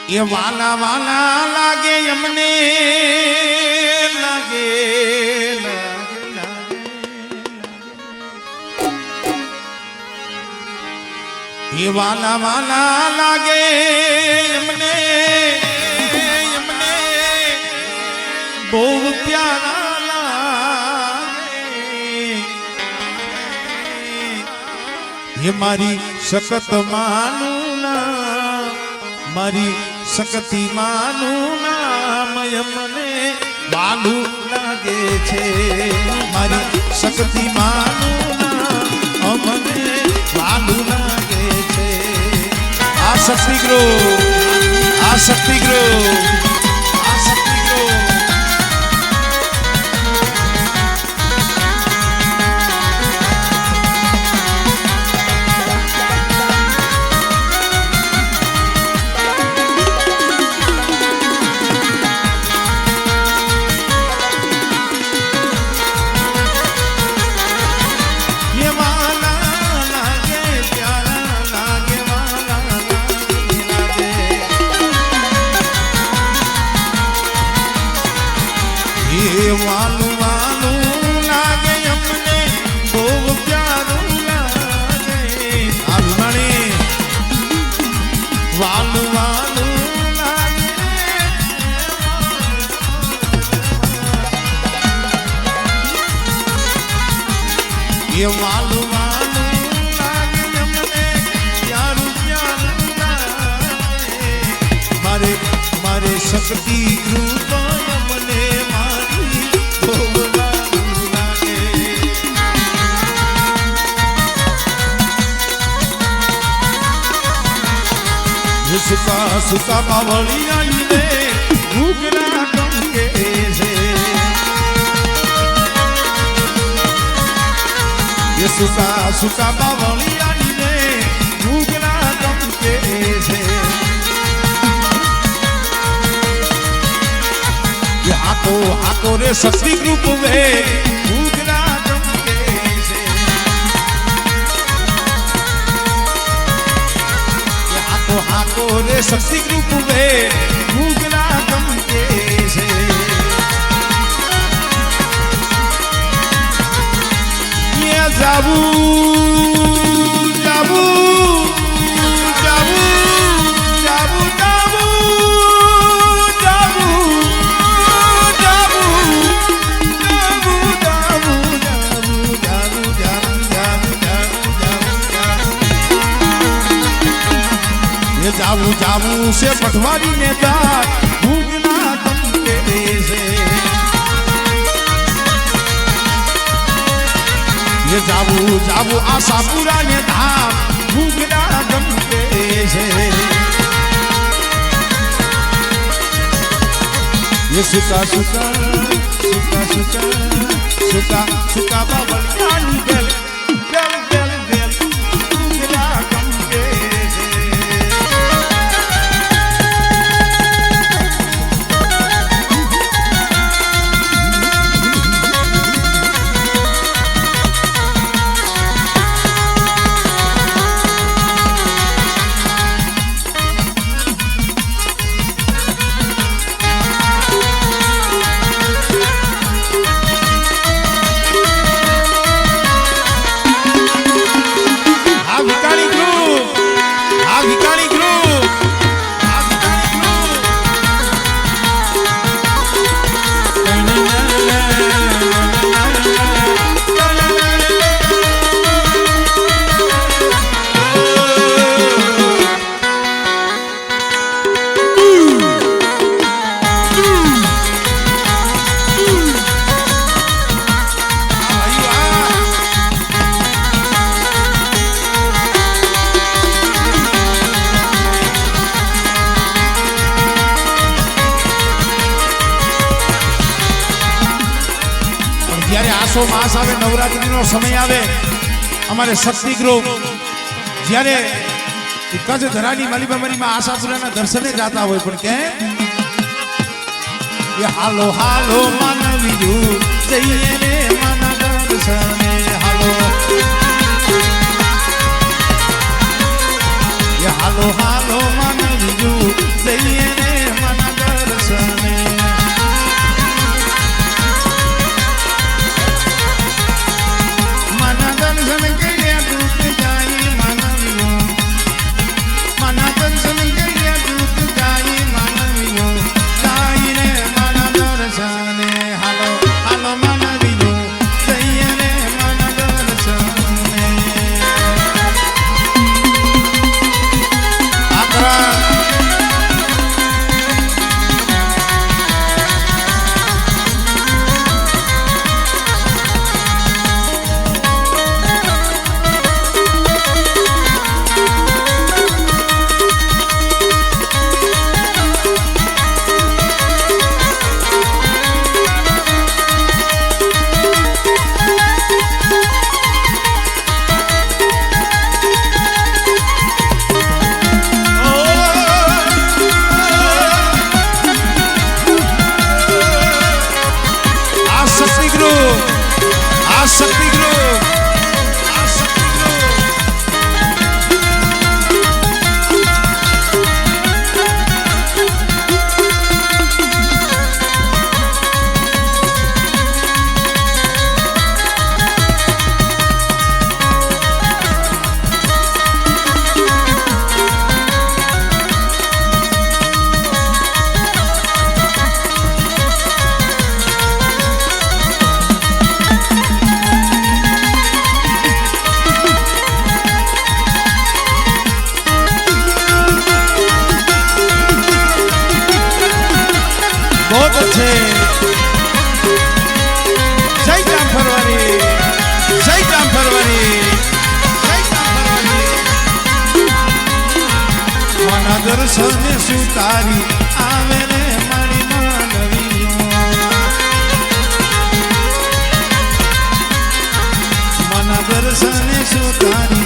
એ વાલા વાલા લાગે અમને લાગે એ વાલા વાલા લાગે અમને બહુ પ્યારા લાગે એ મારી સખત માનું ના મારી શક્તિ માનું નામ અમને વાલું લાગે છે મારી શક્તિ માનું નામ અમને વાલું લાગે છે આ શક્તિ ગ્રો આ શક્તિ ગ્રો આ શક્તિ ગ્રો વાલું વાલું લાગે અમને બહુ પ્યારું લાગે આલમણી વાલું વાલું લાગે એ વાલું વાલું લાગે અમને પ્યારું પ્યારું લાગે મારે મારે શક્તિ કૃપા મને સુકા સુકા બાવળી આવીને ઘૂઘરા ટંકે છે એ સુકા સુકા બાવળી આવીને ઘૂઘરા ટંકે છે એ હાકો હાકો રે શક્તિ ગ્રુપ વે ઘૂઘરા ટંકે છે હાકો રે શક્તિ ગ્રુપ વે ઘૂઘરા ટંકે છે એ જાવું જાવું જાવું જાવું જાવું જાવું જાવું જાવું છે પઠવાડી ને દાર ઘૂઘરા ટંકે છે એ જાવું જાવું આશાપુરા ને ધામ ઘૂઘરા ટંકે છે એ સુકા સુકા સુકા સુકા સુકા સુકા બાબળિયાની બેલ બેલ બેલ બેલ ઘૂઘરા ટંકે આસો માસ આવે નવરાત્રીનો સમય આવે અમારે શક્તિ ગ્રુપ જ્યારે કચ્છ ધરાની માલીબામરીમાં આશાપુરાના દર્શને જાતા હોય પણ કે એ હાલો હાલો માનવીયું જઈએ રે માના દર્શને હાલો એ હાલો હાલો માનવીયું જઈએ શક્તિગૃહ આ શક્તિગૃહ बहुत अच्छे जय जाम फरवरी जय जाम फरवरी जय जाम फरवरी मना दर्शन सुतारी आवे रे मारी मानवीओ मना दर्शन सुतारी